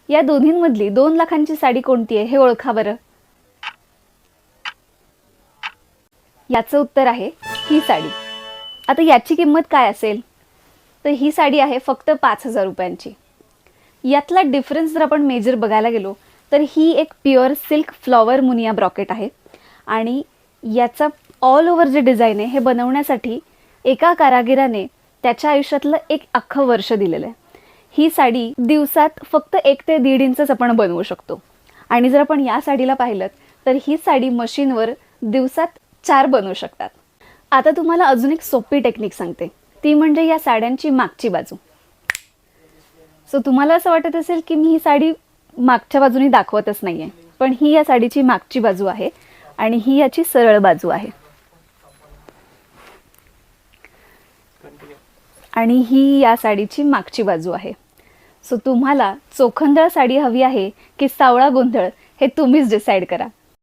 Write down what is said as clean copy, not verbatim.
या दोन्हींमधली 2 लाखांची साडी कोणती आहे हे ओळखा बरं. याचं उत्तर आहे ही साडी. आता याची किंमत काय असेल, तर ही साडी आहे फक्त 5,000 रुपयांची. यातला डिफरन्स जर आपण मेजर बघायला गेलो तर ही एक pure silk flower Munia brocade आहे आणि याचा ऑल ओव्हर जे डिझाईन आहे हे बनवण्यासाठी एका कारागिराने त्याच्या आयुष्यातलं एक अख्खं वर्ष दिलेलं आहे. ही साडी दिवसात फक्त 1 ते 1.5 इंचच आपण बनवू शकतो आणि जर आपण या साडीला पाहिलं तर ही साडी मशीनवर दिवसात 4 बनवू शकतात. आता तुम्हाला अजून एक सोपी टेक्निक सांगते, ती म्हणजे या साड्यांची मागची बाजू. सो तुम्हाला असं वाटत असेल की मी ही साडी मागच्या बाजूनी दाखवतच नाहीये, पण ही या साडीची मागची बाजू आहे आणि ही याची सरळ बाजू आहे आणि ही या साडीची मागची बाजू आहे. सो तुम्हाला चोखंदळ साडी हवी आहे की सावळा गोंधळ हे तुम्हीच डिसाईड करा.